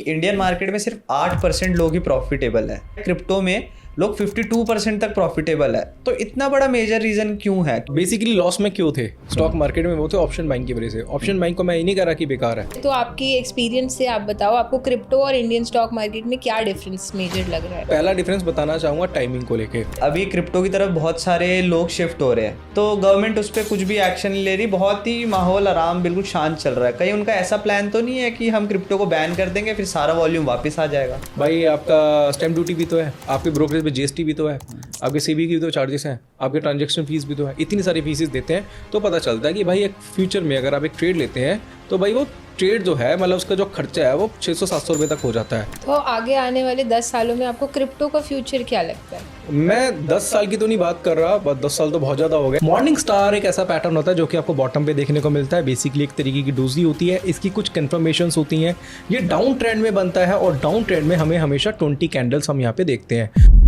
Indian market में सिर्फ 8% लोग ही प्रॉफिटेबल है, क्रिप्टो में लोग 52% तक प्रॉफिटेबल है। तो इतना बड़ा मेजर रीजन क्यों है? बेसिकली लॉस में क्यों थे स्टॉक मार्केट में? वो थे ऑप्शन बाइंग की वजह से। ऑप्शन बाइंग को मैं ये नहीं कह रहा कि बेकार है। तो आपकी एक्सपीरियंस से आप बताओ, आपको क्रिप्टो और इंडियन स्टॉक मार्केट में क्या डिफरेंस मेजर लग रहा है? पहला डिफरेंस बताना चाहूँगा टाइमिंग को लेके। अभी क्रिप्टो की तरफ बहुत सारे लोग शिफ्ट हो रहे हैं, तो गवर्नमेंट उस पर कुछ भी एक्शन नहीं ले रही, बहुत ही माहौल आराम, बिल्कुल शांत चल रहा है। कहीं उनका ऐसा प्लान तो नहीं है कि हम क्रिप्टो को बैन कर देंगे फिर सारा वॉल्यूम वापस आ जाएगा? भाई आपका स्टैम्प ड्यूटी भी तो है, आपके ब्रोकरेज पे जीएसटी भी तो है, आपके सीबी की भी तो चार्जेस हैं, आपके ट्रांजैक्शन फीस भी तो है। इतनी सारी फीसेस देते हैं तो पता चलता है कि भाई एक फ्यूचर में अगर आप एक ट्रेड लेते हैं तो भाई वो ट्रेड जो है मतलब उसका जो खर्चा है वो 600-700 रुपये तक हो जाता है। तो आगे आने वाले 10 सालों में आपको क्रिप्टो का फ्यूचर क्या लगता है? मैं 10 साल की तो नहीं बात कर रहा, बस 10 साल तो बहुत ज़्यादा हो गए। मॉर्निंग स्टार एक ऐसा पैटर्न होता है जो कि आपको बॉटम पे देखने को मिलता है। बेसिकली एक तरीके की डोजी होती है, इसकी कुछ कन्फर्मेशंस होती हैं। ये डाउन ट्रेंड में बनता है और डाउन ट्रेंड में हमें हमेशा 20 कैंडल्स हम यहाँ पे देखते हैं।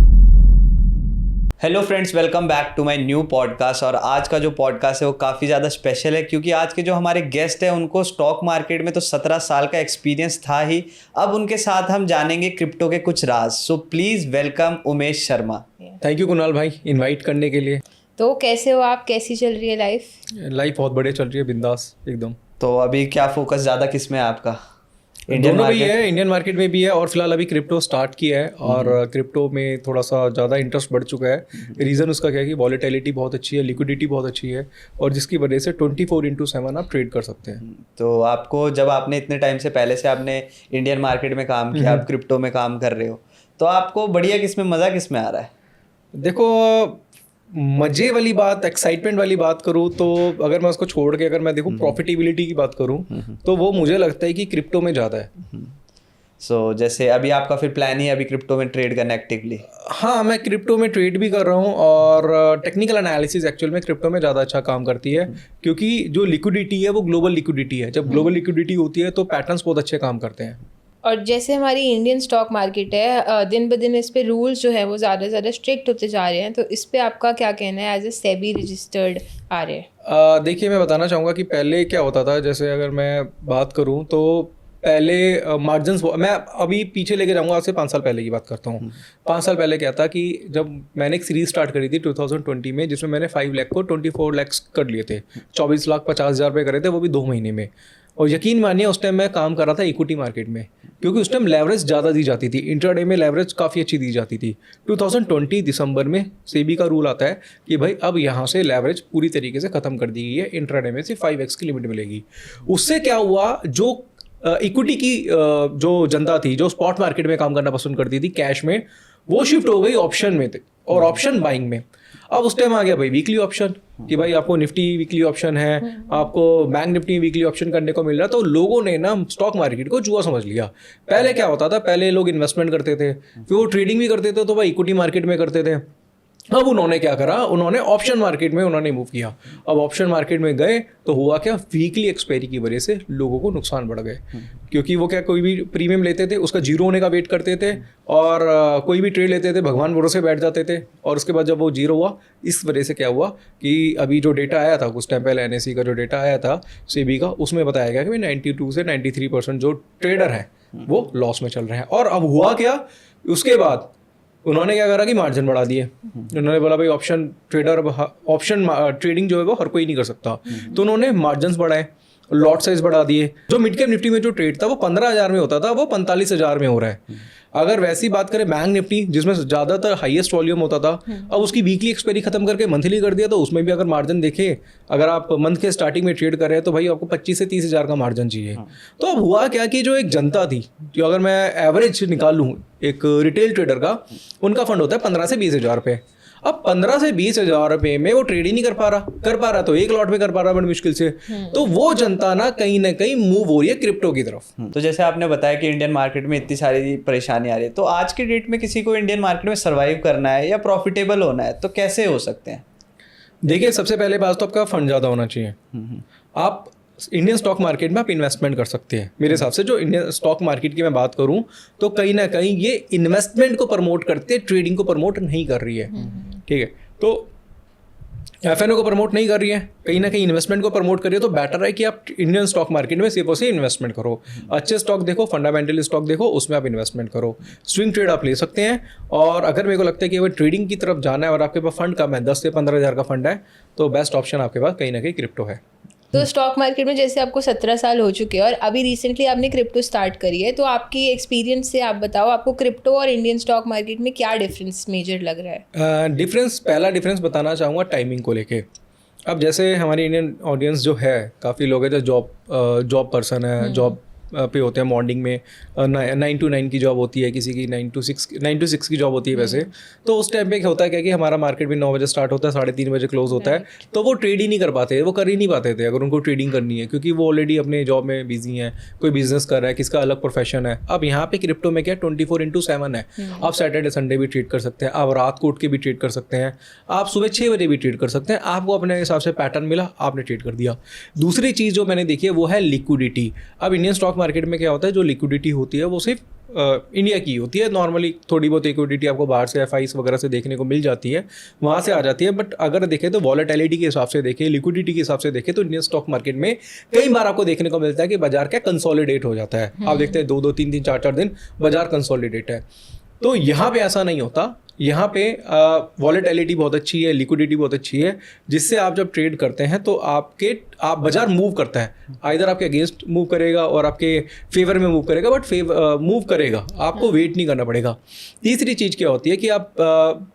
Hello friends, welcome back to my new podcast. और आज का जो पॉडकास्ट है वो काफ़ी ज़्यादा स्पेशल है क्योंकि आज के जो हमारे गेस्ट हैं उनको स्टॉक मार्केट में तो 17 साल का एक्सपीरियंस था ही। अब उनके साथ हम जानेंगे क्रिप्टो के कुछ राज। So please welcome Umesh Sharma. Thank you Kunal भाई इनवाइट करने के लिए। तो कैसे हो आप? कैसी चल रही है लाइफ? लाइफ बहुत बढ़िया चल रही है, बिंदास एकदम। तो अभी क्या फोकस ज़्यादा किस में है आपका? दोनों भी है, इंडियन मार्केट में भी है और फिलहाल अभी क्रिप्टो स्टार्ट किया है और क्रिप्टो में थोड़ा सा ज़्यादा इंटरेस्ट बढ़ चुका है। रीज़न उसका क्या है कि वॉलेटिलिटी बहुत अच्छी है, लिक्विडिटी बहुत अच्छी है और जिसकी वजह से 24/7 आप ट्रेड कर सकते हैं। तो आपको जब आपने इतने टाइम से पहले से आपने इंडियन मार्केट में काम किया, आप क्रिप्टो में काम कर रहे हो, तो आपको बढ़िया किस में, मज़ा किस में आ रहा है? देखो मजे वाली बात, एक्साइटमेंट वाली बात करूँ तो अगर मैं उसको छोड़ के अगर मैं देखूँ प्रॉफिटेबिलिटी की बात करूँ तो वो मुझे लगता है कि क्रिप्टो में ज़्यादा है। सो जैसे अभी आपका फिर प्लान ही है अभी क्रिप्टो में ट्रेड करना एक्टिवली? हाँ, मैं क्रिप्टो में ट्रेड भी कर रहा हूँ और टेक्निकल एनालिसिस एक्चुअल में क्रिप्टो में ज़्यादा अच्छा काम करती है क्योंकि जो लिक्विडिटी है वो ग्लोबल लिक्विडिटी है। जब ग्लोबल लिक्विडिटी होती है तो पैटर्न्स बहुत अच्छे काम करते हैं। और जैसे हमारी इंडियन स्टॉक मार्केट है, दिन ब दिन इस पे रूल्स जो है वो ज़्यादा से ज़्यादा स्ट्रिक्ट होते जा रहे हैं, तो इस पे आपका क्या कहना है? एज ए सेबी रजिस्टर्ड आ रहे हैं। देखिए मैं बताना चाहूँगा कि पहले क्या होता था, जैसे अगर मैं बात करूँ तो पहले मार्जिन्स, मैं अभी पीछे लेके जाऊँगा, आज से 5 साल पहले की बात करता हूँ। 5 साल पहले क्या था कि जब मैंने एक सीरीज स्टार्ट करी थी 2020 में जिसमें मैंने 5 लाख को 24 लाख कर लिए थे, 24,50,000 रुपये करे थे, वो भी 2 महीने में। और यकीन मानिए उस टाइम मैं काम कर रहा था इक्विटी मार्केट में क्योंकि उस टाइम लेवरेज ज़्यादा दी जाती थी, इंट्राडे में लेवरेज काफ़ी अच्छी दी जाती थी। 2020 दिसंबर में सेबी का रूल आता है कि भाई अब यहाँ से लेवरेज पूरी तरीके से ख़त्म कर दी गई है, इंट्राडे में से 5x की लिमिट मिलेगी। उससे क्या हुआ, जो इक्विटी की जो जनता थी जो स्पॉट मार्केट में काम करना पसंद करती थी कैश में, वो शिफ्ट हो गई ऑप्शन में थे और ऑप्शन बाइंग में। अब उस टाइम आ गया भाई वीकली ऑप्शन कि भाई आपको निफ्टी वीकली ऑप्शन है, आपको बैंक निफ्टी वीकली ऑप्शन करने को मिल रहा है। तो लोगों ने ना स्टॉक मार्केट को जुआ समझ लिया। पहले क्या होता था, पहले लोग इन्वेस्टमेंट करते थे, फिर वो ट्रेडिंग भी करते थे तो भाई इक्विटी मार्केट में करते थे। अब उन्होंने क्या करा, उन्होंने ऑप्शन मार्केट में उन्होंने मूव किया। अब ऑप्शन मार्केट में गए तो हुआ क्या, वीकली एक्सपायरी की वजह से लोगों को नुकसान बढ़ गए क्योंकि वो क्या, कोई भी प्रीमियम लेते थे उसका जीरो होने का वेट करते थे और कोई भी ट्रेड लेते थे भगवान भरोसे बैठ जाते थे और उसके बाद जब वो जीरो हुआ, इस वजह से क्या हुआ कि अभी जो डेटा आया था कुछ टाइम पहले, एनएसई का जो डेटा आया था सेबी का, उसमें बताया गया कि 92 से 93% जो ट्रेडर हैं वो लॉस में चल रहे हैं। और अब हुआ क्या, उसके बाद उन्होंने क्या करा कि मार्जिन बढ़ा दिए। उन्होंने बोला भाई ऑप्शन ट्रेडर, ऑप्शन ट्रेडिंग जो है वो हर कोई नहीं कर सकता, तो उन्होंने मार्जिन्स बढ़ाए, लॉट साइज बढ़ा दिए। जो मिड कैप निफ्टी में जो ट्रेड था वो 15,000 में होता था, वो 45,000 में हो रहा है। अगर वैसी बात करें बैंक निफ्टी जिसमें ज़्यादातर हाईएस्ट वॉल्यूम होता था, अब उसकी वीकली एक्सपायरी खत्म करके मंथली कर दिया, तो उसमें भी अगर मार्जिन देखें, अगर आप मंथ के स्टार्टिंग में ट्रेड कर रहे हैं तो भाई आपको 25 से 30,000 का मार्जिन चाहिए। तो अब हुआ क्या कि जो एक जनता थी, जो अगर मैं एवरेज निकालूँ एक रिटेल ट्रेडर का, उनका फंड होता है 15 से 20,000 रुपये। अब 15 से 20,000 रुपये में वो ट्रेड ही नहीं कर पा रहा तो एक लॉट में कर पा रहा बड़ी मुश्किल से। तो वो जनता ना कहीं मूव हो रही है क्रिप्टो की तरफ। तो जैसे आपने बताया कि इंडियन मार्केट में इतनी सारी परेशानी आ रही है, तो आज के डेट में किसी को इंडियन मार्केट में सर्वाइव करना है या प्रॉफिटेबल होना है तो कैसे हो सकते हैं? देखिए सबसे पहले बात तो आपका फंड ज़्यादा होना चाहिए। आप इंडियन स्टॉक मार्केट में आप इन्वेस्टमेंट कर सकते हैं। मेरे हिसाब से जो इंडियन स्टॉक मार्केट की मैं बात करूं तो कहीं ना कहीं ये इन्वेस्टमेंट को प्रमोट करते, ट्रेडिंग को प्रमोट नहीं कर रही है। ठीक है, तो एफएनओ को प्रमोट नहीं कर रही है, कहीं ना कहीं इन्वेस्टमेंट को प्रमोट कर रही है, तो बेटर है कि आप इंडियन स्टॉक मार्केट में सिर्फ और सिर्फ इन्वेस्टमेंट करो। अच्छे स्टॉक देखो, फंडामेंटल स्टॉक देखो, उसमें आप इन्वेस्टमेंट करो। स्विंग ट्रेड आप ले सकते हैं, और अगर मेरे को लगता है कि अगर ट्रेडिंग की तरफ जाना है और आपके पास फंड कम है, 10 से 15 हज़ार का फंड है, तो बेस्ट ऑप्शन आपके पास कहीं ना कहीं क्रिप्टो है। तो स्टॉक मार्केट में जैसे आपको 17 साल हो चुके हैं और अभी रिसेंटली आपने क्रिप्टो स्टार्ट करी है, तो आपकी एक्सपीरियंस से आप बताओ, आपको क्रिप्टो और इंडियन स्टॉक मार्केट में क्या डिफरेंस मेजर लग रहा है? पहला डिफरेंस बताना चाहूँगा टाइमिंग को लेके। अब जैसे हमारी इंडियन ऑडियंस जो है, काफ़ी लोग हैं जो जॉब पर्सन है, जॉब पे होते हैं, मॉर्निंग में 9 to 9 की जॉब होती है, किसी की 9 to 6 की जॉब होती है वैसे। तो उस टाइम पे क्या होता है क्या कि हमारा मार्केट भी 9 बजे स्टार्ट होता है, 3:30 बजे क्लोज होता है, तो वो ट्रेड ही नहीं कर पाते, वो कर ही नहीं पाते थे अगर उनको ट्रेडिंग करनी है, क्योंकि वो ऑलरेडी अपने जॉब में बिजी हैं, कोई बिजनेस कर रहा है, किसका अलग प्रोफेशन है। अब यहाँ पे क्रिप्टो में क्या 24/7 है, आप सैटरडे संडे भी ट्रेड कर सकते हैं, आप रात को उठ के भी ट्रेड कर सकते हैं, आप सुबह 6 बजे भी ट्रेड कर सकते हैं, आपको अपने हिसाब से पैटर्न मिला, आपने ट्रेड कर दिया। दूसरी चीज़ जो मैंने देखी है वो है लिक्विडिटी। अब इंडियन स्टॉक मार्केट में क्या होता है, जो लिक्विडिटी होती है वो सिर्फ इंडिया की होती है। नॉर्मली थोड़ी बहुत लिक्विडिटी आपको बाहर से एफआईस वगैरह से देखने को मिल जाती है, वहाँ से आ जाती है। बट अगर देखें तो वॉलेटिलिटी के हिसाब से देखें, लिक्विडिटी के हिसाब से देखें, तो इंडियन स्टॉक मार्केट में कई बार आपको देखने को मिलता है कि बाजार क्या कंसोलिडेट हो जाता है। आप देखते हैं 2-2, 3-3, 4-4 दिन बाजार कंसोलिडेट है। तो यहाँ पे ऐसा नहीं होता, यहाँ पे वॉलेटिलिटी बहुत अच्छी है, लिक्विडिटी बहुत अच्छी है, जिससे आप जब ट्रेड करते हैं तो आप बाजार मूव करता है, आइदर आपके अगेंस्ट मूव करेगा और आपके फेवर में मूव करेगा, बट मूव करेगा, आपको वेट नहीं करना पड़ेगा। तीसरी चीज़ क्या होती है कि आप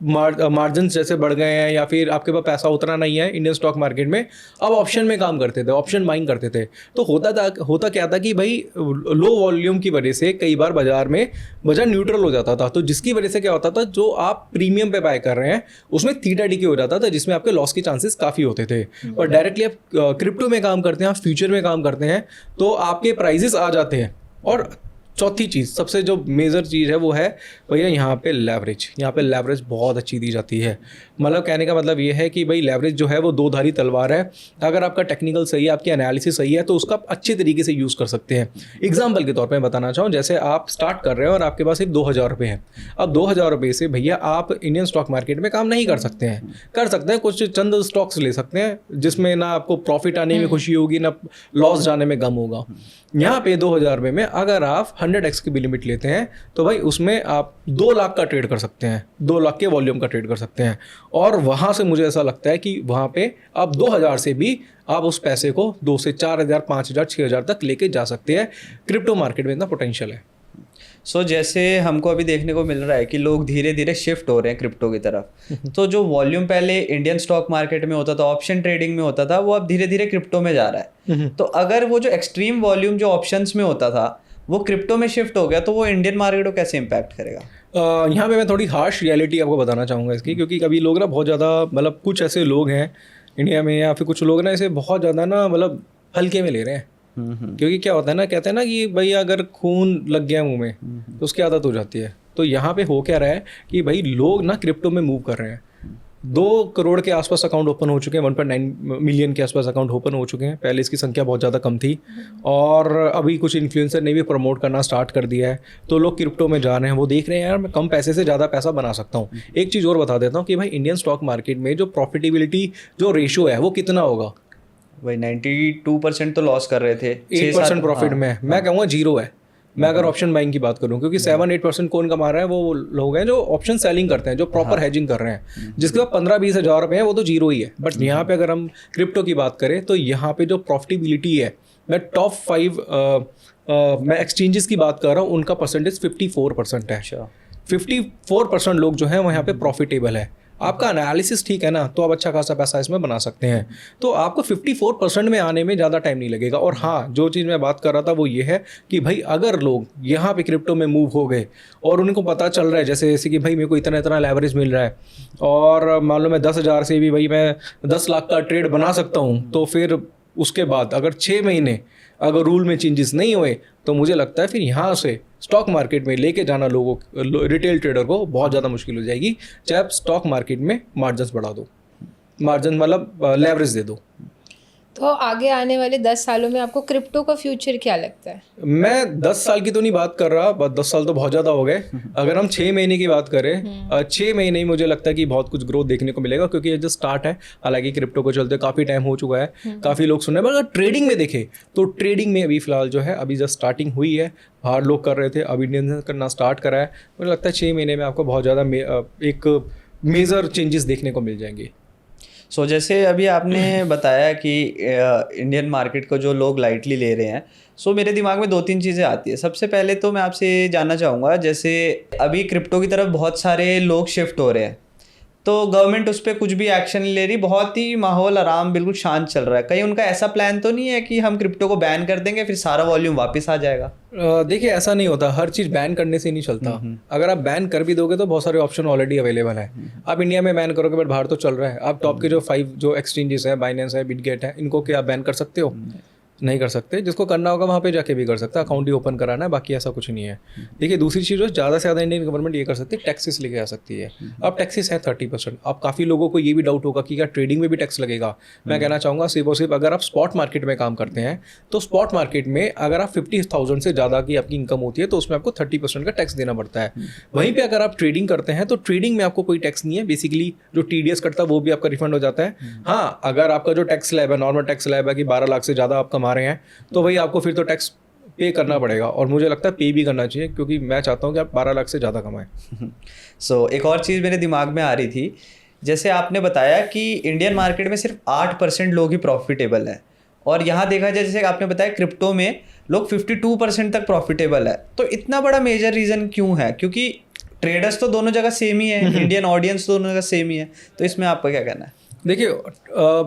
मार्जिन जैसे बढ़ गए हैं या फिर आपके पास पैसा उतना नहीं है इंडियन स्टॉक मार्केट में, अब ऑप्शन में काम करते थे, ऑप्शन बाइंग करते थे, तो होता क्या था कि भाई लो वॉल्यूम की वजह से कई बार बाजार न्यूट्रल हो जाता था, तो जिसकी वजह से क्या होता था, जो आप प्रीमियम पे बाय कर रहे हैं उसमें थीटा डीके हो जाता था, जिसमें आपके लॉस के चांसेस काफ़ी होते थे। और डायरेक्टली आप क्रिप्टो में काम करते हैं, आप फ्यूचर में काम करते हैं, तो आपके प्राइजेस आ जाते हैं। और चौथी चीज़, सबसे जो मेजर चीज़ है वो है भैया यहाँ पे लेवरेज बहुत अच्छी दी जाती है। मतलब कहने का मतलब ये है कि भाई लेवरेज जो है वो दो धारी तलवार है। अगर आपका टेक्निकल सही है, आपकी एनालिसिस सही है, तो उसका आप अच्छे तरीके से यूज़ कर सकते हैं। एग्जाम्पल के तौर पर बताना चाहूँ, जैसे आप स्टार्ट कर रहे हैं और आपके पास सिर्फ 2,000 रुपये हैं। अब 2,000 रुपये से भैया आप इंडियन स्टॉक मार्केट में काम नहीं कर सकते हैं, कर सकते हैं कुछ चंद स्टॉक्स ले सकते हैं, जिसमें ना आपको प्रॉफिट आने में खुशी होगी, ना लॉस जाने में गम होगा। यहाँ पे 2,000 रुपये में अगर आप 100x की भी लिमिट लेते हैं, तो भाई उसमें आप 2 लाख का ट्रेड कर सकते हैं, 2 लाख के वॉल्यूम का ट्रेड कर सकते हैं। और वहाँ से मुझे ऐसा लगता है कि वहाँ पे आप 2,000 से भी आप उस पैसे को 2 से 4,000, 5,000, 6,000 तक लेके जा सकते हैं। क्रिप्टो मार्केट में इतना पोटेंशियल है। जैसे हमको अभी देखने को मिल रहा है कि लोग धीरे धीरे शिफ्ट हो रहे हैं क्रिप्टो की तरफ। तो जो वॉल्यूम पहले इंडियन स्टॉक मार्केट में होता था, ऑप्शन ट्रेडिंग में होता था, वो अब धीरे धीरे क्रिप्टो में जा रहा है। तो अगर वो जो एक्सट्रीम वॉल्यूम जो ऑप्शंस में होता था वो क्रिप्टो में शिफ्ट हो गया, तो वो इंडियन मार्केट को कैसे इम्पैक्ट करेगा? यहाँ पे मैं थोड़ी हार्श रियलिटी आपको बताना चाहूँगा इसकी, क्योंकि कभी लोग ना बहुत ज़्यादा, मतलब कुछ ऐसे लोग हैं इंडिया में, या फिर कुछ लोग ना इसे बहुत ज़्यादा ना मतलब हल्के में ले रहे हैं। क्योंकि क्या होता है ना, कहते हैं ना कि भाई अगर खून लग गया मुंह में तो उसकी आदत हो जाती है। तो यहाँ पे हो क्या रहा है कि भाई लोग ना क्रिप्टो में मूव कर रहे हैं। 2 करोड़ के आसपास अकाउंट ओपन हो चुके हैं, 1.9 मिलियन के आसपास अकाउंट ओपन हो चुके हैं। पहले इसकी संख्या बहुत ज़्यादा कम थी, और अभी कुछ इन्फ्लुएंसर ने भी प्रमोट करना स्टार्ट कर दिया है, तो लोग क्रिप्टो में जा रहे हैं। वो देख रहे हैं यार मैं कम पैसे से ज़्यादा पैसा बना सकता हूँ। एक चीज़ और बता देता हूँ कि भाई इंडियन स्टॉक मार्केट में जो प्रॉफिटेबिलिटी जो रेशो है वो कितना होगा? भाई 92% तो लॉस कर रहे थे, 8% प्रॉफिट में मैं कहूँगा 0 है। मैं अगर ऑप्शन बाइंग की बात करूं, क्योंकि 7-8% कौन कमा रहा है? वो लोग हैं जो ऑप्शन सेलिंग करते हैं, जो प्रॉपर हेजिंग कर रहे हैं, जिसके पास 15-20 हज़ार रुपये हैं, वो तो 0 ही है। बट यहाँ पे अगर हम क्रिप्टो की बात करें, तो यहाँ पे जो प्रॉफिटेबिलिटी है, मैं टॉप 5 मैं एक्सचेंजेस की बात कर रहा हूँ, उनका परसेंटेज 54% है। 54% लोग जो हैं वो यहाँ पे प्रॉफिटेबल है। आपका एनालिसिस ठीक है ना, तो आप अच्छा खासा पैसा इसमें बना सकते हैं। तो आपको 54% में आने में ज़्यादा टाइम नहीं लगेगा। और हाँ, जो चीज़ मैं बात कर रहा था वो ये है कि भाई अगर लोग यहाँ पे क्रिप्टो में मूव हो गए और उनको पता चल रहा है जैसे कि भाई मेरे को इतना लेवरेज मिल रहा है, और मान लो मैं 10,000 से भी भाई मैं 10 लाख का ट्रेड बना सकता हूँ, तो फिर उसके बाद अगर 6 महीने अगर रूल में चेंजेस नहीं हुए, तो मुझे लगता है फिर यहाँ से स्टॉक मार्केट में लेके जाना लोगों, रिटेल ट्रेडर को बहुत ज़्यादा मुश्किल हो जाएगी। चाहे आप स्टॉक मार्केट में मार्जिन बढ़ा दो, मार्जिन मतलब लेवरेज दे दो। तो आगे आने वाले 10 सालों में आपको क्रिप्टो का फ्यूचर क्या लगता है? मैं 10 साल की तो नहीं बात कर रहा, बस 10 साल तो बहुत ज़्यादा हो गए। अगर हम 6 महीने की बात करें, 6 महीने ही मुझे लगता है कि बहुत कुछ ग्रोथ देखने को मिलेगा, क्योंकि ये जो स्टार्ट है, हालांकि क्रिप्टो को चलते काफ़ी टाइम हो चुका है, काफ़ी लोग सुन रहे हैं, पर अगर ट्रेडिंग में देखें तो ट्रेडिंग में अभी फिलहाल जो है अभी जस्ट स्टार्टिंग हुई है। बाहर लोग कर रहे थे, अब इंडियन ने करना स्टार्ट करा है। मुझे लगता है 6 महीने में आपको बहुत ज़्यादा एक मेजर चेंजेस देखने को मिल जाएंगे। सो जैसे अभी आपने बताया कि इंडियन मार्केट को जो लोग लाइटली ले रहे हैं, सो मेरे दिमाग में 2-3 चीज़ें आती है। सबसे पहले तो मैं आपसे ये जानना चाहूँगा, जैसे अभी क्रिप्टो की तरफ बहुत सारे लोग शिफ्ट हो रहे हैं, तो गवर्नमेंट उस पर कुछ भी एक्शन नहीं ले रही, बहुत ही माहौल आराम बिल्कुल शांत चल रहा है। कहीं उनका ऐसा प्लान तो नहीं है कि हम क्रिप्टो को बैन कर देंगे फिर सारा वॉल्यूम वापस आ जाएगा? देखिए, ऐसा नहीं होता, हर चीज़ बैन करने से नहीं चलता। अगर आप बैन कर भी दोगे तो बहुत सारे ऑप्शन ऑलरेडी अवेलेबल है। आप इंडिया में बैन करोगे बट बाहर तो चल रहा है। आप टॉप के जो 5 जो एक्सचेंजेस है, बाइनेंस है, बिटगेट है, इनको क्या आप बैन कर सकते हो? नहीं कर सकते। जिसको करना होगा वहाँ पे जाके भी कर सकता है, अकाउंट ही ओपन कराना है, बाकी ऐसा कुछ नहीं है। देखिए, दूसरी चीज़ जो ज़्यादा से ज़्यादा इंडियन गवर्नमेंट ये कर सकती है, टैक्सेस लेके आ सकती है। अब टैक्सेस है 30%। अब काफ़ी लोगों को ये भी डाउट होगा कि क्या ट्रेडिंग में भी टैक्स लगेगा। मैं कहना चाहूँगा सिर्फ और सिर्फ अगर आप स्पॉट मार्केट में काम करते हैं तो स्पॉट मार्केट में अगर आप 50,000 से ज़्यादा की आपकी इनकम होती है तो उसमें आपको 30% का टैक्स देना पड़ता है। वहीं पर अगर आप ट्रेडिंग करते हैं तो ट्रेडिंग में आपको कोई टैक्स नहीं है। बेसिकली जो TDS कटता है वो भी आपका रिफंड हो जाता है। हाँ, अगर आपका जो टैक्स स्लैब है, नॉर्मल टैक्स स्लैब है कि 12 लाख से ज़्यादा आप कमा रहे हैं, तो भाई आपको फिर तो टैक्स पे करना पड़ेगा, और मुझे लगता है पे भी करना चाहिए, क्योंकि मैं चाहता हूँ कि आप 12 लाख से ज़्यादा कमाएं। सो एक और चीज़ मेरे दिमाग में आ रही थी, जैसे आपने बताया कि इंडियन मार्केट में सिर्फ 8% लोग ही प्रॉफिटेबल है, और यहाँ देखा जाए जैसे आपने बताया क्रिप्टो में लोग 52% तक प्रॉफिटेबल है। तो इतना बड़ा मेजर रीज़न क्यों है? क्योंकि ट्रेडर्स तो दोनों जगह सेम ही है, इंडियन ऑडियंस दोनों जगह सेम ही है, तो इसमें आपका क्या कहना है? देखिए,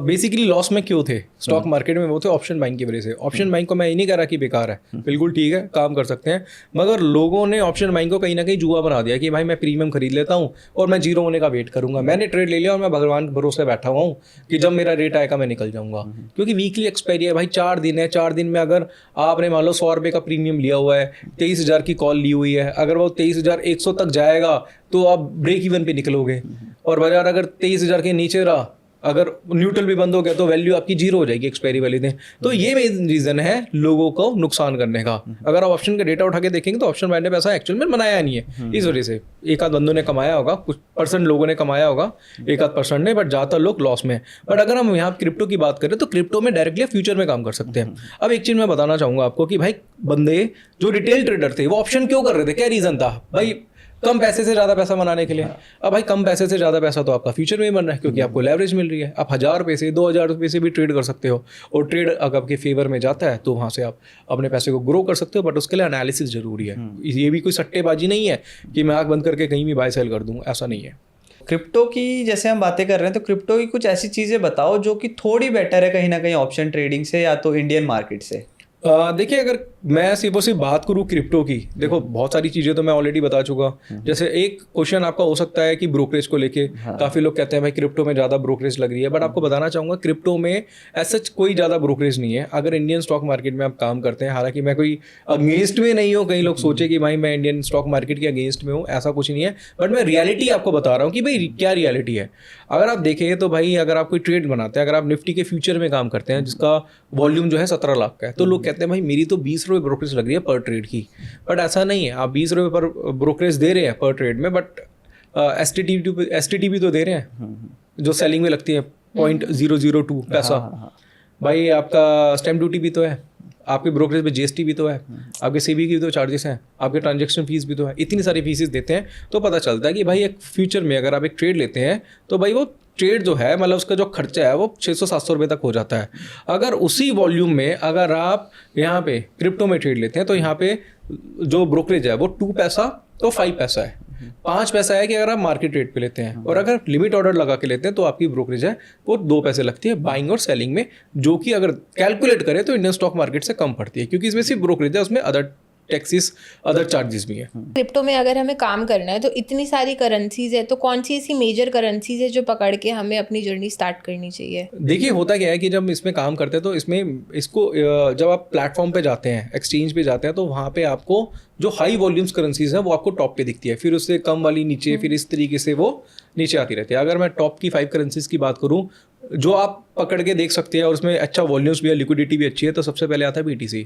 बेसिकली लॉस में क्यों थे स्टॉक मार्केट में? वो थे ऑप्शन बाइंग की वजह से। ऑप्शन बाइंग को मैं ये नहीं कह रहा कि बेकार है, बिल्कुल ठीक है, काम कर सकते हैं, मगर लोगों ने ऑप्शन बाइंग को कहीं ना कहीं जुआ बना दिया कि भाई मैं प्रीमियम खरीद लेता हूँ और मैं जीरो होने का वेट करूंगा। मैंने ट्रेड ले लिया और मैं भगवान के भरोसे बैठा हुआ हूँ कि जब मेरा रेट आएगा मैं निकल जाऊंगा, क्योंकि वीकली एक्सपायरी है भाई, 4 दिन है। 4 दिन में अगर आपने मान लो 100 रुपये का प्रीमियम लिया हुआ है, 23,000 की कॉल ली हुई है, अगर वो 23,100 तक जाएगा तो आप ब्रेक इवन पे निकलोगे, और बाजार अगर 23,000 के नीचे रहा, अगर न्यूट्रल भी बंद हो गया तो वैल्यू आपकी जीरो हो जाएगी एक्सपायरी वाले दिन। तो ये मेन रीज़न है लोगों को नुकसान करने का। अगर आप ऑप्शन का डेटा उठा के देखेंगे तो ऑप्शन बाइंड ने पैसा एक्चुअल में बनाया नहीं है। इस वजह से एक आध बंदों ने कमाया होगा, कुछ परसेंट लोगों ने कमाया होगा, एक आध परसेंट ने, बट ज़्यादातर लोग लॉस में। बट अगर हम यहाँ क्रिप्टो की बात करें तो क्रिप्टो में डायरेक्टली फ्यूचर में काम कर सकते हैं। अब एक चीज़ मैं बताना चाहूँगा आपको कि भाई बंदे जो रिटेल ट्रेडर थे वो ऑप्शन क्यों कर रहे थे? क्या रीज़न था भाई? कम पैसे से ज़्यादा पैसा बनाने के लिए। अब भाई कम पैसे से ज़्यादा पैसा तो आपका फ्यूचर में ही बन रहा है, क्योंकि आपको लेवरेज मिल रही है। आप 1,000 रुपये से 2,000 रुपये से भी ट्रेड कर सकते हो, और ट्रेड अगर आपके फेवर में जाता है तो वहाँ से आप अपने पैसे को ग्रो कर सकते हो, बट उसके लिए एनालिसिस जरूरी है। ये भी कोई सट्टेबाजी नहीं है कि मैं आँख बंद करके कहीं भी बाय सेल कर दूँ, ऐसा नहीं है। क्रिप्टो की जैसे हम बातें कर रहे हैं, तो क्रिप्टो की कुछ ऐसी चीज़ें बताओ जो कि थोड़ी बेटर है कहीं ना कहीं ऑप्शन ट्रेडिंग से या तो इंडियन मार्केट से। देखिए, अगर मैं सिर्फ और सिर्फ बात करूँ क्रिप्टो की, देखो बहुत सारी चीज़ें तो मैं ऑलरेडी बता चुका। जैसे एक क्वेश्चन आपका हो सकता है कि ब्रोकरेज को लेके, काफ़ी लोग कहते हैं भाई क्रिप्टो में ज़्यादा ब्रोकरेज लग रही है, बट आपको बताना चाहूँगा क्रिप्टो में ऐसा कोई ज़्यादा ब्रोकरेज नहीं है अगर इंडियन स्टॉक मार्केट में आप काम करते हैं। हालांकि मैं कोई अगेंस्ट में नहीं हूँ, कई लोग सोचे कि भाई मैं इंडियन स्टॉक मार्केट के अगेंस्ट में हूँ, ऐसा कुछ नहीं है, बट मैं रियलिटी आपको बता रहा हूँ कि भाई क्या रियलिटी है। अगर आप देखें तो भाई अगर आप कोई ट्रेड बनाते हैं, अगर आप निफ्टी के फ्यूचर में काम करते हैं जिसका वॉल्यूम जो है 17 लाख का है, तो लोग कहते हैं भाई मेरी तो 20 रुपये ब्रोकरेज लग रही है पर ट्रेड की, बट ऐसा नहीं है। आप 20 रुपये पर ब्रोकरेज दे रहे हैं पर ट्रेड में, बट STT भी तो दे रहे हैं जो सेलिंग में लगती है 0.002 पैसा। भाई आपका स्टैम्प ड्यूटी भी तो है, आपके ब्रोकरेज पे GST भी तो है, आपके सेबी की भी तो चार्जेस हैं, आपके ट्रांजैक्शन फीस भी तो है, इतनी सारी फीसेस देते हैं। तो पता चलता है कि भाई एक फ्यूचर में अगर आप एक ट्रेड लेते हैं तो भाई वो ट्रेड जो है मतलब उसका जो खर्चा है वो 600-700 रुपये तक हो जाता है। अगर उसी वॉल्यूम में अगर आप यहाँ पे क्रिप्टो में ट्रेड लेते हैं तो यहाँ पे जो ब्रोकरेज है वो 2 पैसा तो 5 पैसा है, 5 पैसा है कि अगर आप मार्केट रेट पे लेते हैं, और अगर लिमिट ऑर्डर लगा के लेते हैं तो आपकी ब्रोकरेज है वो 2 पैसे लगती है बाइंग और सेलिंग में, जो कि अगर कैलकुलेट करें तो इंडियन स्टॉक मार्केट से कम पड़ती है, क्योंकि इसमें सिर्फ ब्रोकरेज है, उसमें अदर टैक्सेस अदर चार्जेस भी हैं। क्रिप्टो में अगर हमें काम करना है तो इतनी सारी करेंसीज है, तो कौन सी ऐसी मेजर करेंसीज है जो पकड़ के हमें अपनी जर्नी स्टार्ट करनी चाहिए? देखिए, होता क्या है कि जब इसमें काम करते हैं तो इसमें इसको जब आप प्लेटफॉर्म पे जाते हैं, एक्सचेंज पे जाते हैं, तो वहाँ पे आपको जो हाई वॉल्यूम्स करेंसीज हैं वो आपको टॉप पे दिखती है, फिर उससे कम वाली नीचे, फिर इस तरीके से वो नीचे आती रहती है। अगर मैं टॉप की 5 करेंसीज की बात करूँ, जो आप पकड़ के देख सकते हैं और उसमें अच्छा वॉल्यूम्स भी है, लिक्विडिटी भी अच्छी है, तो सबसे पहले आता है BTC।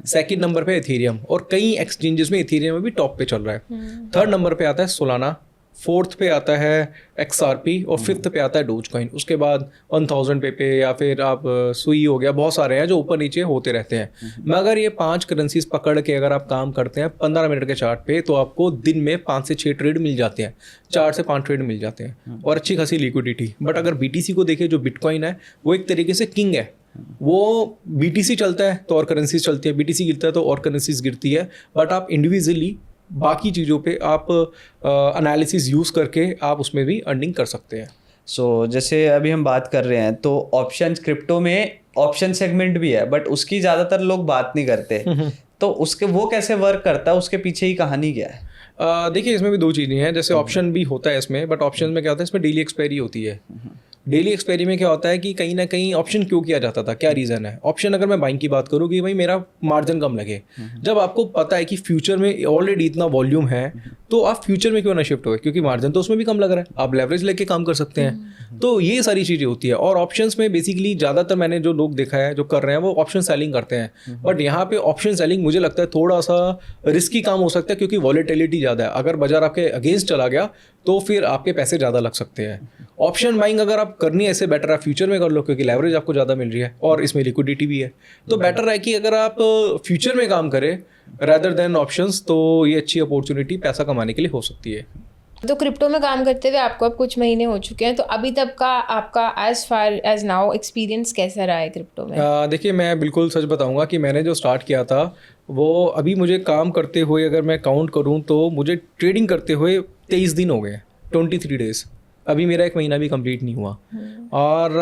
सेकंड नंबर पे इथेरियम, और कई एक्सचेंजेस में इथेरियम भी टॉप पे चल रहा है। थर्ड नंबर पे आता है सोलाना, फोर्थ पे आता है XRP और फिफ्थ पे आता है डोजकॉइन। उसके बाद 1000 पे या फिर आप सुई हो गया, बहुत सारे हैं जो ऊपर नीचे होते रहते हैं। मगर ये 5 करेंसीज पकड़ के अगर आप काम करते हैं 15 मिनट के चार्ट पे, तो आपको दिन में 5 से 6 ट्रेड मिल जाते हैं, 4 से 5 ट्रेड मिल जाते हैं और अच्छी खासी लिक्विडिटी। बट अगर BTC को देखें, जो बिटकॉइन है वो एक तरीके से किंग है। वो BTC चलता है तो और करेंसीज चलती है, BTC गिरता है तो और करेंसीज गिरती है। बट आप इंडिविजुअली बाकी चीज़ों पे आप एनालिसिस यूज़ करके आप उसमें भी अर्निंग कर सकते हैं। जैसे अभी हम बात कर रहे हैं तो ऑप्शन क्रिप्टो में ऑप्शन सेगमेंट भी है, बट उसकी ज़्यादातर लोग बात नहीं करते। तो उसके वो कैसे वर्क करता है, उसके पीछे ही कहानी क्या है? देखिए, इसमें भी 2 चीज़ें हैं। जैसे ऑप्शन भी होता है इसमें, बट ऑप्शन में क्या होता है, इसमें डेली एक्सपायरी होती है। डेली एक्सपायरी में क्या होता है कि कहीं ना कहीं ऑप्शन क्यों किया जाता था, क्या रीज़न है? ऑप्शन अगर मैं बाइंग की बात करूँ कि भाई मेरा मार्जिन कम लगे, जब आपको पता है कि फ्यूचर में ऑलरेडी इतना वॉल्यूम है, तो आप फ्यूचर में क्यों ना शिफ्ट हो, क्योंकि मार्जिन तो उसमें भी कम लग रहा है, आप लेवरेज लेके काम कर सकते हैं। तो ये सारी चीज़ें होती है। और ऑप्शंस में बेसिकली ज़्यादातर मैंने जो लोग देखा है जो कर रहे हैं वो ऑप्शन सेलिंग करते हैं। बट यहाँ पे ऑप्शन सेलिंग मुझे लगता है थोड़ा सा रिस्की काम हो सकता है, क्योंकि वॉलेटिलिटी ज़्यादा है। अगर बाजार आपके अगेंस्ट चला गया तो फिर आपके पैसे ज़्यादा लग सकते हैं। ऑप्शन बाइंग अगर आप करनी है, इससे बेटर आप फ्यूचर में कर लो, क्योंकि लेवरेज आपको ज़्यादा मिल रही है और इसमें लिक्विडिटी भी है। तो बेटर है कि अगर आप फ्यूचर में काम करें रादर देन ऑप्शंस, तो ये अच्छी अपॉर्चुनिटी पैसा कमाने के लिए हो सकती है। तो क्रिप्टो में काम करते हुए आपको अब कुछ महीने हो चुके हैं, तो अभी तक का आपका as far as now experience कैसा रहा है क्रिप्टो में? देखिए, मैं बिल्कुल सच बताऊंगा कि मैंने जो स्टार्ट किया था वो अभी मुझे काम करते हुए अगर मैं काउंट करूं तो मुझे ट्रेडिंग करते हुए 23 दिन हो गए, 23 डेज। अभी मेरा 1 महीना भी कंप्लीट नहीं हुआ। और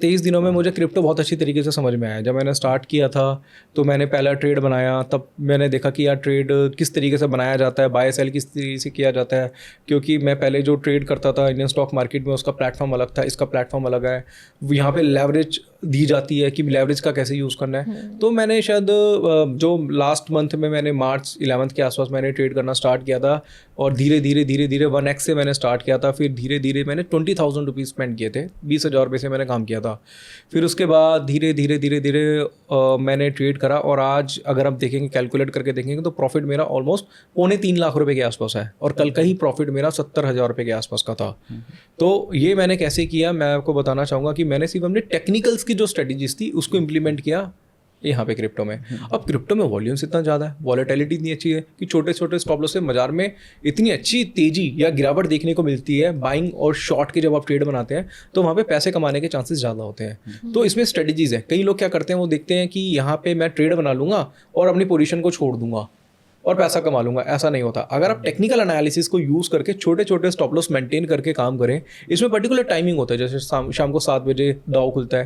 23 दिनों में मुझे क्रिप्टो बहुत अच्छी तरीके से समझ में आया। जब मैंने स्टार्ट किया था तो मैंने पहला ट्रेड बनाया, तब मैंने देखा कि यार ट्रेड किस तरीके से बनाया जाता है, बाय सेल किस तरीके से किया जाता है। क्योंकि मैं पहले जो ट्रेड करता था इंडियन स्टॉक मार्केट में, उसका प्लेटफॉर्म अलग था, इसका प्लेटफॉर्म अलग है। यहाँ पे लेवरेज दी जाती है कि लेवरेज का कैसे यूज़ करना है। तो मैंने शायद जो लास्ट मंथ में मैंने मार्च 11 के आसपास मैंने ट्रेड करना स्टार्ट किया था, और धीरे धीरे 1x से मैंने स्टार्ट किया था। फिर धीरे धीरे मैंने 20,000 रुपीज़ स्पेंड किए थे, 20,000 रुपये से मैंने काम किया था। फिर उसके बाद धीरे धीरे मैंने ट्रेड करा, और आज अगर आप देखेंगे, कैलकुलेट करके देखेंगे, तो प्रॉफिट मेरा ऑलमोस्ट 2.25 लाख रुपए के आसपास है, और कल का ही प्रॉफिट मेरा 70,000 रुपये के आसपास का था। तो ये मैंने कैसे किया, मैं आपको बताना चाहूँगा कि मैंने सिर्फ अपने टेक्निकल्स की जो स्ट्रेटजीज थी उसको इम्प्लीमेंट किया यहाँ पे क्रिप्टो में। अब क्रिप्टो में वॉल्यूम्स इतना ज़्यादा है, वॉलेटिलिटी इतनी अच्छी है कि छोटे छोटे स्टॉप लॉस से बाजार में इतनी अच्छी तेजी या गिरावट देखने को मिलती है। बाइंग और शॉर्ट के जब आप ट्रेड बनाते हैं तो वहाँ पे पैसे कमाने के चांसेस ज़्यादा होते हैं। तो इसमें स्ट्रेटजीज है। कई लोग क्या करते हैं, वो देखते हैं कि यहाँ पे मैं ट्रेड बना लूँगा और अपनी पोजीशन को छोड़ दूंगा और पैसा कमा लूंगा। ऐसा नहीं होता। अगर आप टेक्निकल एनालिसिस को यूज़ करके छोटे छोटे स्टॉप लॉस मेंटेन करके काम करें, इसमें पर्टिकुलर टाइमिंग होता है। जैसे शाम को 7 बजे दाव खुलता है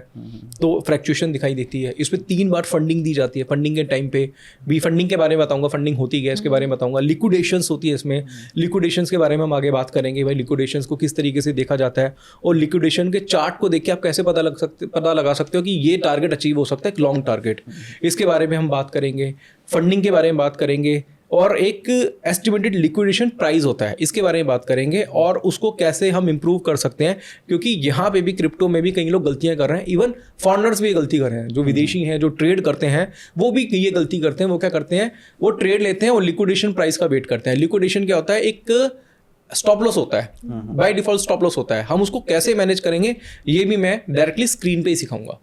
तो फ्लैक्चुएशन दिखाई देती है। इसमें 3 बार फंडिंग दी जाती है। फंडिंग के टाइम पे भी, फंडिंग के बारे में बताऊंगा, फंडिंग होती है इसके बारे में बताऊंगा। लिक्विडेशंस होती है इसमें, लिक्विडेशंस के बारे में हम आगे बात करेंगे। भाई लिक्विडेशंस को किस तरीके से देखा जाता है, और लिक्विडेशन के चार्ट को देख के आप कैसे पता लगा सकते हो कि ये टारगेट अचीव हो सकता है, लॉन्ग टारगेट। इसके बारे में हम बात करेंगे। फंडिंग के बारे में बात करेंगे, और एक एस्टिमेटेड लिक्विडेशन प्राइस होता है, इसके बारे में बात करेंगे, और उसको कैसे हम इंप्रूव कर सकते हैं। क्योंकि यहाँ पे भी क्रिप्टो में भी कई लोग गलतियाँ कर रहे हैं। इवन फॉरेनर्स भी ये गलती कर रहे हैं। जो विदेशी हैं, जो ट्रेड करते हैं, वो भी ये गलती करते हैं। वो क्या करते हैं, वो ट्रेड लेते हैं और लिक्विडेशन प्राइस का वेट करते हैं। लिक्विडेशन क्या होता है, एक स्टॉप लॉस होता है, बाय डिफॉल्ट स्टॉप लॉस होता है। हम उसको कैसे मैनेज करेंगे ये भी मैं डायरेक्टली स्क्रीन पे ही सिखाऊंगा।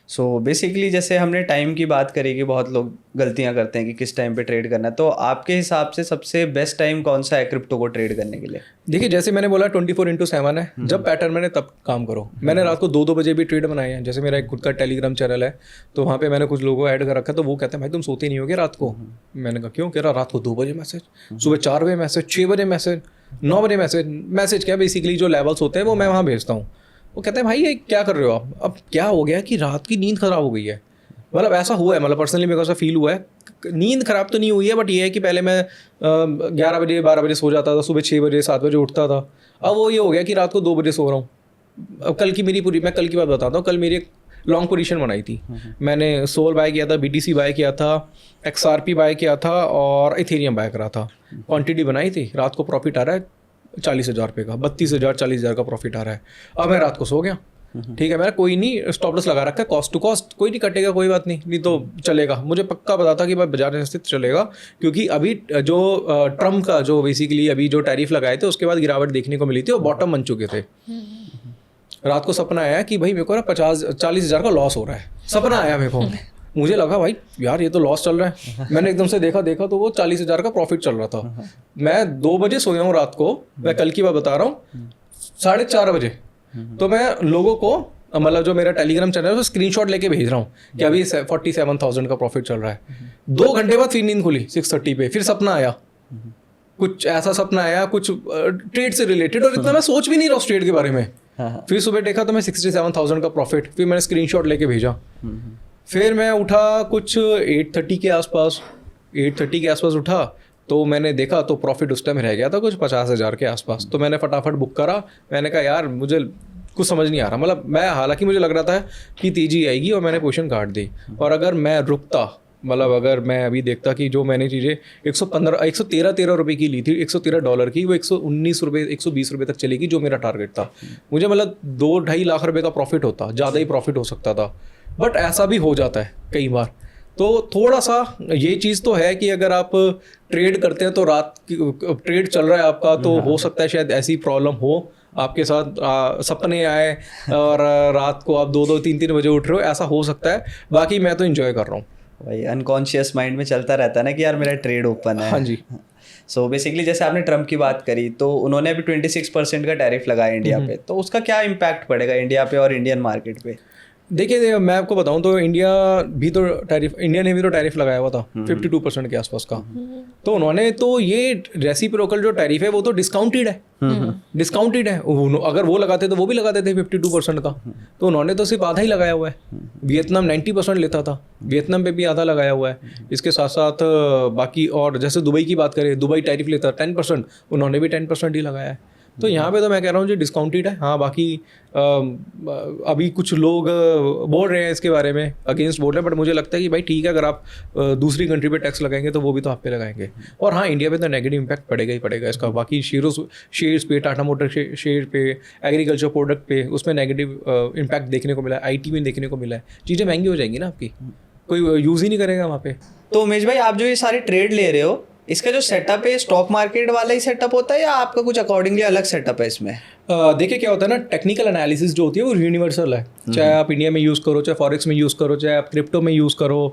सो बेसिकली जैसे हमने टाइम की बात करी कि बहुत लोग गलतियां करते हैं कि किस टाइम पे ट्रेड करना है, तो आपके हिसाब से सबसे बेस्ट टाइम कौन सा है क्रिप्टो को ट्रेड करने के लिए? देखिए, जैसे मैंने बोला 24/7 है। जब पैटर्न मैंने तब काम करो। मैंने रात को 2-2 बजे भी ट्रेड बनाए हैं। जैसे मेरा एक खुद का टेलीग्राम चैनल है, तो वहाँ पे मैंने कुछ लोगों को ऐड कर रखा है। तो वो कहते हैं भाई तुम सोते नहीं होगे रात को। मैंने कहा क्यों? कह रहा रात को 2 बजे मैसेज, सुबह 4 बजे मैसेज, 6 बजे मैसेज, 9 बजे मैसेज क्या बेसिकली जो लेवल्स होते हैं वो मैं वहाँ भेजता हूँ। वो कहते हैं भाई ये क्या कर रहे हो आप? अब क्या हो गया कि रात की नींद खराब हो गई है। मतलब ऐसा हुआ है, मतलब पर्सनली मेरे को ऐसा फील हुआ है। नींद खराब तो नहीं हुई है, बट ये है कि पहले मैं 11 बजे 12 बजे सो जाता था, सुबह 6 बजे 7 बजे उठता था। अब वो ये हो गया कि रात को 2 बजे सो रहा हूँ। अब कल की मेरी मैं कल की बात बताता हूँ। कल मेरी एक लॉन्ग पोजीशन बनाई थी। मैंने सोल बाय किया था, BTC बाय किया था, XRP बाय किया था, और इथेरियम बाय करा था। क्वांटिटी बनाई थी। रात को प्रॉफिट आ रहा है 40,000 रुपये का, 32,000 40,000 का प्रॉफिट आ रहा है। अब मैं रात को सो गया। ठीक है, मैंने कोई नहीं स्टॉप लॉस लगा रखा है, कॉस्ट टू कॉस्ट, कोई नहीं कटेगा, कोई बात नहीं तो चलेगा। मुझे पक्का पता था कि भाई बाजार स्थित चलेगा, क्योंकि अभी जो ट्रम्प का जो बेसिकली अभी जो टैरिफ लगाए थे उसके बाद गिरावट देखने को मिली थी और बॉटम बन चुके थे। रात को सपना आया कि भाई मेरे को ना 40 हज़ार का लॉस हो रहा है, सपना आया मेरे को। मुझे लगा भाई यार ये तो लॉस चल रहा है, मैंने एकदम से देखा तो वो 40 हज़ार का प्रॉफिट चल रहा था। मैं 2 बजे सोया हूँ रात को, मैं कल की बात बता रहा हूँ, 4:30 बजे तो मैं लोगों को मतलब जो मेरा टेलीग्राम चैनल है वो स्क्रीनशॉट लेके भेज रहा हूँ कि अभी 47,000 का प्रॉफिट चल रहा है। 2 घंटे बाद फिर नींद खुली 6:30 पे, फिर सपना आया, कुछ ऐसा सपना आया कुछ ट्रेड से रिलेटेड, और इतना मैं सोच भी नहीं रहा उस ट्रेड के बारे में। फिर सुबह देखा तो मैं 67,000 का प्रॉफिट, फिर मैंने स्क्रीनशॉट लेके भेजा। फिर मैं उठा कुछ 8:30 के आसपास उठा, तो मैंने देखा तो प्रॉफिट उस टाइम रह गया था कुछ 50,000 के आसपास। तो मैंने फटाफट बुक करा, मैंने कहा यार मुझे कुछ समझ नहीं आ रहा, मतलब मैं हालांकि मुझे लग रहा था कि तेजी आएगी और मैंने पोजीशन काट दी। और अगर मैं रुकता, मतलब अगर मैं अभी देखता कि जो मैंने चीज़ें 113 रुपये की ली थी, $113 की, वो 119 रुपये 120 रुपये तक चलेगी जो मेरा टारगेट था। मुझे मतलब 2-2.5 लाख रुपये का प्रॉफिट होता, ज़्यादा ही प्रॉफिट हो सकता था, बट ऐसा भी हो जाता है कई बार। तो थोड़ा सा ये चीज़ तो है कि अगर आप ट्रेड करते हैं तो रात ट्रेड चल रहा है आपका, तो हो सकता है शायद ऐसी प्रॉब्लम हो आपके साथ, सपने आए और रात को आप 2-2, 3-3 बजे उठ रहे हो, ऐसा हो सकता है। बाकी मैं तो एंजॉय कर रहा हूँ। भाई अनकॉन्शियस माइंड में चलता रहता है ना कि यार मेरा ट्रेड ओपन है। हाँ जी। सो बेसिकली जैसे आपने ट्रम्प की बात करी, तो उन्होंने अभी 26% का टैरिफ लगाया इंडिया पे, तो उसका क्या इम्पैक्ट पड़ेगा इंडिया पे और इंडियन मार्केट पे? देखिए मैं आपको बताऊं तो इंडिया ने भी तो टैरिफ लगाया हुआ था 52% के आसपास का। तो उन्होंने तो ये रेसिप्रोकल जो टैरिफ है वो तो डिस्काउंटेड है। अगर वो लगाते तो वो भी लगाते थे 52% का, तो उन्होंने तो सिर्फ आधा ही लगाया हुआ है। वियतनाम 90% लेता था, वियतनाम पे भी आधा लगाया हुआ है। इसके साथ साथ बाकी, और जैसे दुबई की बात करें, दुबई टैरिफ लेता 10%, उन्होंने भी 10% ही लगाया है। तो यहाँ पे तो मैं कह रहा हूँ जो डिस्काउंटेड है। हाँ बाकी अभी कुछ लोग बोल रहे हैं इसके बारे में, अगेंस्ट बोल रहे हैं, बट मुझे लगता है कि भाई ठीक है, अगर आप दूसरी कंट्री पे टैक्स लगाएंगे तो वो भी तो आप पे लगाएंगे। और हाँ इंडिया पे तो नेगेटिव इम्पैक्ट पड़ेगा ही पड़ेगा इसका। बाकी शेयर्स पे, टाटा मोटर शेयर पे, एग्रीकल्चर प्रोडक्ट पे, उसमें नेगेटिव इम्पैक्ट देखने को मिला है, IT में देखने को मिला है। चीज़ें महंगी हो जाएंगी ना आपकी, कोई यूज़ ही नहीं करेगा वहाँ पे। तो उमेश भाई, आप जो ये सारे ट्रेड ले रहे हो, इसका जो सेटअप है स्टॉक मार्केट वाला ही सेटअप होता है या आपका कुछ अकॉर्डिंगली अलग सेटअप है इसमें? देखिए क्या होता है ना, टेक्निकल एनालिसिस जो होती है वो यूनिवर्सल है। चाहे आप इंडिया में यूज़ करो, चाहे फॉरेक्स में यूज़ करो, चाहे आप क्रिप्टो में यूज़ करो,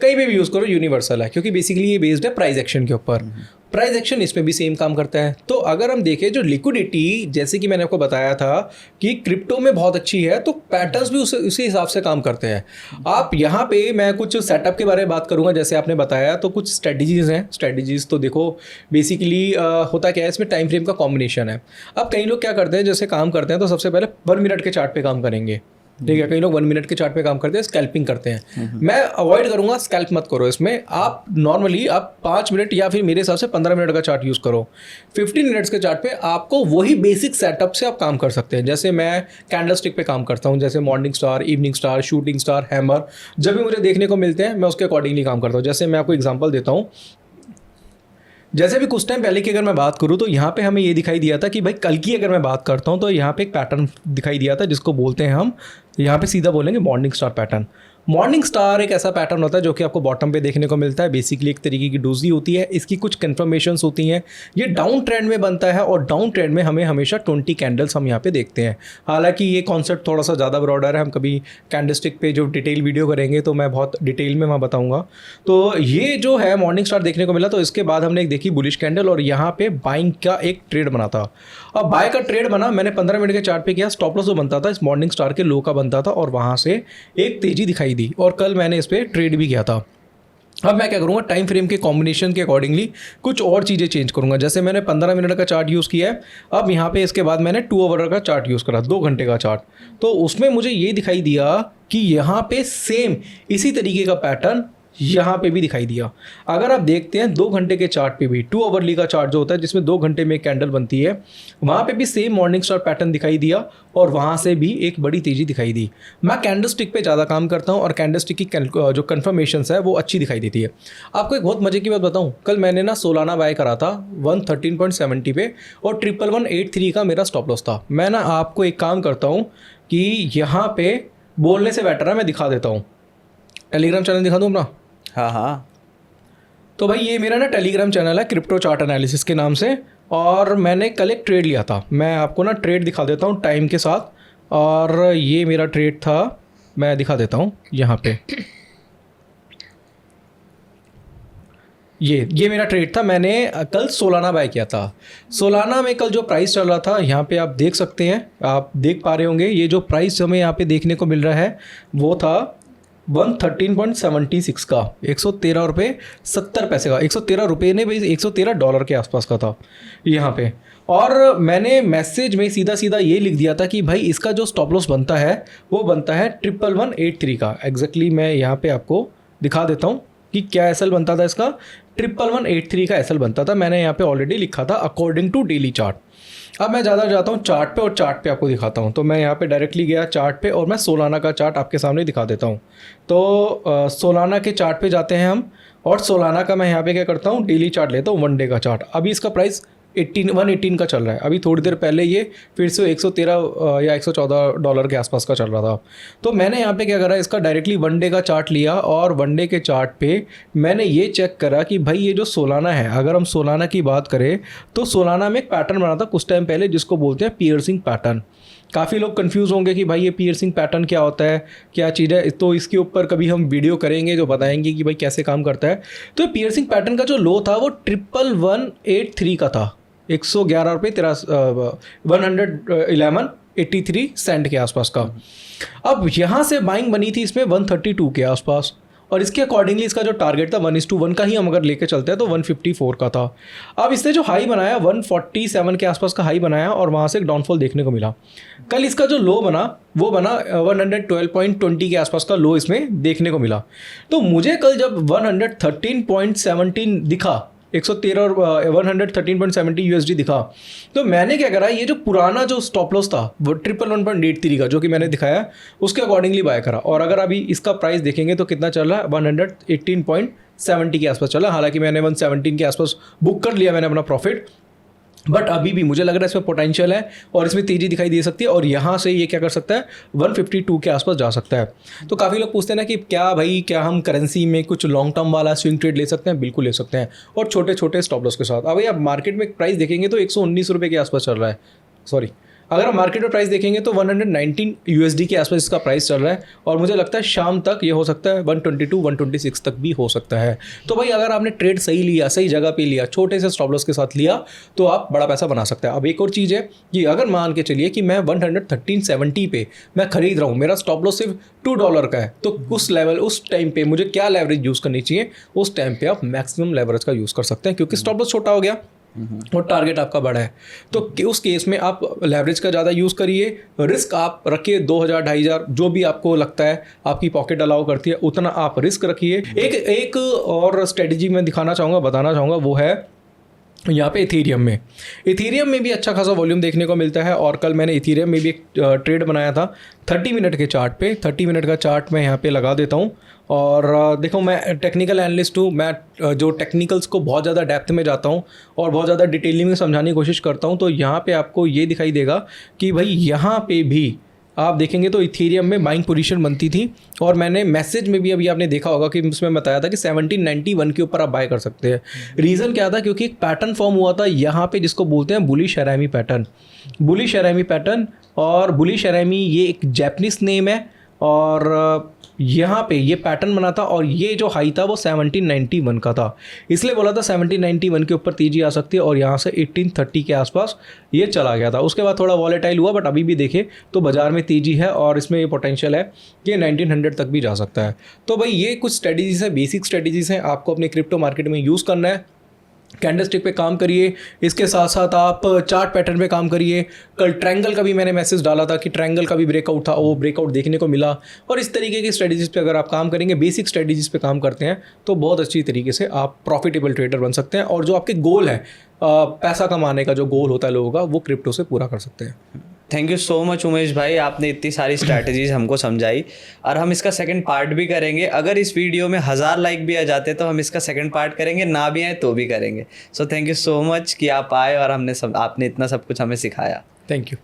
कहीं भी यूज़ करो, यूनिवर्सल है। क्योंकि बेसिकली ये बेस्ड है प्राइस एक्शन के ऊपर। प्राइस एक्शन इसमें भी सेम काम करता है। तो अगर हम देखें जो लिक्विडिटी, जैसे कि मैंने आपको बताया था कि क्रिप्टो में बहुत अच्छी है, तो पैटर्न्स भी उसी हिसाब से काम करते हैं। आप यहाँ पे मैं कुछ सेटअप के बारे में बात करूँगा, जैसे आपने बताया, तो कुछ स्ट्रेटजीज़ हैं। स्ट्रेटजीज़ तो देखो बेसिकली होता क्या है, इसमें टाइम फ्रेम का कॉम्बिनेशन है। अब कई लोग क्या करते हैं, जैसे काम करते हैं तो सबसे पहले 1 मिनट के चार्ट पे काम करेंगे, ठीक है। कई लोग 1 मिनट के चार्ट पे काम करते हैं, स्कैल्पिंग करते हैं। मैं अवॉइड करूंगा, स्कैल्प मत करो इसमें। आप नॉर्मली आप 5 मिनट या फिर मेरे हिसाब से 15 मिनट का चार्ट यूज़ करो। 15 मिनट्स के चार्ट पे आपको वही बेसिक सेटअप से आप काम कर सकते हैं। जैसे मैं कैंडल स्टिक पे काम करता हूँ, जैसे morning star, evening star, shooting star, hammer, जब भी मुझे देखने को मिलते हैं मैं उसके अकॉर्डिंगली काम करता हूँ। जैसे मैं आपको एग्जाम्पल देता हूँ, जैसे भी कुछ टाइम पहले की अगर मैं बात करूं तो यहाँ पे हमें ये दिखाई दिया था कि भाई कल की अगर मैं बात करता हूँ तो यहाँ पे एक पैटर्न दिखाई दिया था जिसको बोलते हैं हम, यहाँ पे सीधा बोलेंगे morning star pattern. Morning star एक ऐसा पैटर्न होता है जो कि आपको बॉटम पे देखने को मिलता है। बेसिकली एक तरीके की डोजी होती है, इसकी कुछ कन्फर्मेशंस होती हैं। ये डाउन ट्रेंड में बनता है और डाउन ट्रेंड में हमें हमेशा 20 कैंडल्स हम यहाँ पे देखते हैं। हालांकि ये कॉन्सेप्ट थोड़ा सा ज़्यादा ब्रॉडर है, हम कभी कैंडलस्टिक पे जो डिटेल वीडियो करेंगे तो मैं बहुत डिटेल में वहाँ बताऊँगा। तो ये जो है मॉर्निंग स्टार देखने को मिला, तो इसके बाद हमने एक देखी बुलिश कैंडल और यहाँ पे बाइंग का एक ट्रेड बना था। अब बाय का ट्रेड बना, मैंने 15 मिनट के चार्ट पे किया, स्टॉप लॉस जो बनता था इस मॉर्निंग स्टार के लो का बनता था और वहाँ से एक तेज़ी दिखाई दी और कल मैंने इस पर ट्रेड भी किया था। अब मैं क्या करूँगा, टाइम फ्रेम के कॉम्बिनेशन के अकॉर्डिंगली कुछ और चीज़ें चेंज करूँगा। जैसे मैंने 15 मिनट का चार्ट यूज़ किया है, अब यहाँ पे इसके बाद मैंने 2 आवर का चार्ट यूज़ करा, 2 घंटे का चार्ट। तो उसमें मुझे ये दिखाई दिया कि यहाँ पे सेम इसी तरीके का पैटर्न यहाँ पे भी दिखाई दिया। अगर आप देखते हैं 2 घंटे के चार्ट पे भी, 2 आवरली का चार्ट जो होता है जिसमें 2 घंटे में एक कैंडल बनती है, वहाँ पे भी सेम मॉर्निंग स्टार पैटर्न दिखाई दिया और वहाँ से भी एक बड़ी तेज़ी दिखाई दी। मैं कैंडल स्टिक पे ज़्यादा काम करता हूँ और कैंडल स्टिक की जो कन्फर्मेशंस है वो अच्छी दिखाई देती है। आपको एक बहुत मज़े की बात बताऊँ, कल मैंने ना सोलाना बाय करा था 113.70 पे और 1183 का मेरा स्टॉप लॉस था। मैं ना आपको एक काम करता हूँ कि यहाँ पे बोलने से बेटर है मैं दिखा देता हूँ। टेलीग्राम चैनल दिखा दूँ अपना? हाँ हाँ। तो भाई ये मेरा ना टेलीग्राम चैनल है क्रिप्टो चार्ट एनालिसिस के नाम से, और मैंने कल एक ट्रेड लिया था। मैं आपको ना ट्रेड दिखा देता हूँ टाइम के साथ, और ये मेरा ट्रेड था, मैं दिखा देता हूँ यहाँ पे। ये मेरा ट्रेड था, मैंने कल सोलाना बाय किया था। सोलाना में कल जो प्राइस चल रहा था यहाँ पे आप देख सकते हैं, आप देख पा रहे होंगे, ये जो प्राइस हमें यहाँ पे देखने को मिल रहा है वो था 113.76 का, 113 रुपये 70 पैसे का, 113 रुपये ने भाई $113 के आसपास का था यहाँ पे। और मैंने मैसेज में सीधा सीधा ये लिख दिया था कि भाई इसका जो स्टॉप लॉस बनता है वो बनता है 1183 का। एग्जैक्टली मैं यहाँ पे आपको दिखा देता हूँ कि क्या एसएल बनता था इसका। 1183 का एसएल बनता था, मैंने यहाँ पे ऑलरेडी लिखा था अकॉर्डिंग टू डेली चार्ट। अब मैं ज़्यादा जाता हूँ चार्ट पे, और चार्ट पे आपको दिखाता हूँ। तो मैं यहाँ पे डायरेक्टली गया चार्ट पे, और मैं सोलाना का चार्ट आपके सामने दिखा देता हूँ। तो सोलाना के चार्ट पे जाते हैं हम, और सोलाना का मैं यहाँ पे क्या करता हूँ, डेली चार्ट लेता हूँ, 1 डे का चार्ट। अभी इसका प्राइस 118 का चल रहा है। अभी थोड़ी देर पहले ये फिर से 113 या $114 के आसपास का चल रहा था। तो मैंने यहाँ पे क्या करा, इसका डायरेक्टली 1 डे का चार्ट लिया, और 1 डे के चार्ट पे मैंने ये चेक करा कि भाई ये जो सोलाना है, अगर हम सोलाना की बात करें तो सोलाना में एक पैटर्न बना था कुछ टाइम पहले जिसको बोलते हैं पियर्सिंग पैटर्न। काफ़ी लोग कंफ्यूज होंगे कि भाई ये पियर्सिंग पैटर्न क्या होता है, क्या चीज़ है। तो इसके ऊपर कभी हम वीडियो करेंगे जो बताएंगे कि भाई कैसे काम करता है। तो पियर्सिंग पैटर्न का जो लो था वो 1183 का था, 111 रुपये 111.83 सेंट के आसपास का। अब यहाँ से बाइंग बनी थी इसमें 132 के आसपास, और इसके अकॉर्डिंगली इसका जो टारगेट था 1:1 का ही हम अगर लेके चलते हैं तो 154 का था। अब इसने जो हाई बनाया 147 के आसपास का हाई बनाया, और वहाँ से एक डाउनफॉल देखने को मिला। कल इसका जो लो बना वो बना 112.20 के आसपास का लो इसमें देखने को मिला। तो मुझे कल जब 113.17 दिखा, 113 और 113.70 USD दिखा, तो मैंने क्या करा, ये जो पुराना जो स्टॉप लॉस था वो 111.83 का जो कि मैंने दिखाया, उसके अकॉर्डिंगली बाय करा। और अगर अभी इसका प्राइस देखेंगे तो कितना चल रहा है, 118.70 के आसपास चला। हालांकि मैंने 117 के आसपास बुक कर लिया मैंने अपना प्रॉफिट, बट अभी भी मुझे लग रहा है इसमें पोटेंशियल है और इसमें तेज़ी दिखाई दे सकती है, और यहाँ से ये क्या कर सकता है, 152 के आसपास जा सकता है। तो काफ़ी लोग पूछते हैं ना कि क्या हम करेंसी में कुछ लॉन्ग टर्म वाला स्विंग ट्रेड ले सकते हैं? बिल्कुल ले सकते हैं, और छोटे छोटे स्टॉप लॉस के साथ। अब आप मार्केट में प्राइस देखेंगे तो 119 रुपये के आसपास चल रहा है, सॉरी, अगर हम मार्केट में प्राइस देखेंगे तो 119 USD के आसपास इसका प्राइस चल रहा है, और मुझे लगता है शाम तक ये हो सकता है 122 126 तक भी हो सकता है। तो भाई अगर आपने ट्रेड सही लिया, सही जगह पे लिया, छोटे से स्टॉप लॉस के साथ लिया, तो आप बड़ा पैसा बना सकते हैं। अब एक और चीज़ है कि अगर मान के चलिए कि मैं 113.70 पे मैं खरीद रहा हूँ, मेरा स्टॉप लॉस सिर्फ $2 का है, तो उस लेवल, उस टाइम पे मुझे क्या लेवरेज यूज़ करनी चाहिए? उस टाइम पे आप मैक्सिमम लेवरेज का यूज़ कर सकते हैं, क्योंकि स्टॉप लॉस छोटा हो गया और टारगेट आपका बड़ा है। तो उस केस में आप लेवरेज का ज़्यादा यूज़ करिए, रिस्क आप रखिए 2000 2500 जो भी आपको लगता है आपकी पॉकेट अलाउ करती है उतना आप रिस्क रखिए। एक और स्ट्रेटजी मैं बताना चाहूँगा वो है यहाँ पे इथेरियम में भी अच्छा खासा वॉल्यूम देखने को मिलता है। और कल मैंने इथेरियम में भी एक ट्रेड बनाया था 30 मिनट के चार्ट पे। 30 मिनट का चार्ट मैं यहाँ पे लगा देता हूँ, और देखो मैं टेक्निकल एनालिस्ट हूँ, मैं जो टेक्निकल्स को बहुत ज़्यादा डेप्थ में जाता हूँ और बहुत ज़्यादा डिटेलिंग में समझाने की कोशिश करता हूँ। तो यहाँ पे आपको ये दिखाई देगा कि भाई यहाँ पे भी आप देखेंगे तो इथेरियम में बाइंग पोजीशन बनती थी, और मैंने मैसेज में भी अभी आपने देखा होगा कि उसमें बताया था कि 1791 के ऊपर आप बाय कर सकते हैं। रीज़न क्या था? क्योंकि एक पैटर्न फॉर्म हुआ था यहाँ पे जिसको बोलते हैं बुलिश हैरामी पैटर्न। और बुलिश हैरामी ये एक जैपनीज नेम है, और यहाँ पे ये पैटर्न बना था, और ये जो हाई था वो 1791 का था, इसलिए बोला था 1791 के ऊपर तेजी आ सकती है, और यहाँ से 1830 के आसपास ये चला गया था। उसके बाद थोड़ा वॉलेटाइल हुआ, बट अभी भी देखें तो बाजार में तेजी है, और इसमें ये पोटेंशियल है कि 1900 तक भी जा सकता है। तो भाई ये कुछ स्ट्रेटजीज है, बेसिक स्ट्रेटजीज हैं, आपको अपने क्रिप्टो मार्केट में यूज़ करना है। कैंडलस्टिक पे काम करिए, इसके साथ साथ आप चार्ट पैटर्न पे काम करिए। कल ट्रायंगल का भी मैंने मैसेज डाला था कि ट्रायंगल का भी ब्रेकआउट था, वो ब्रेकआउट देखने को मिला। और इस तरीके की स्ट्रेटजीज पे अगर आप काम करेंगे, बेसिक स्ट्रेटजीज पे काम करते हैं, तो बहुत अच्छी तरीके से आप प्रॉफिटेबल ट्रेडर बन सकते हैं, और जो आपके गोल है पैसा कमाने का जो गोल होता है लोगों का, वो क्रिप्टो से पूरा कर सकते हैं। Thank you so much Umesh भाई, आपने इतनी सारी स्ट्रैटेजीज हमको समझाई, और हम इसका सेकंड पार्ट भी करेंगे। अगर इस वीडियो में 1000 लाइक भी आ जाते तो हम इसका सेकंड पार्ट करेंगे, ना भी आए तो भी करेंगे। So thank you so much कि आप आए और आपने इतना सब कुछ हमें सिखाया। Thank you.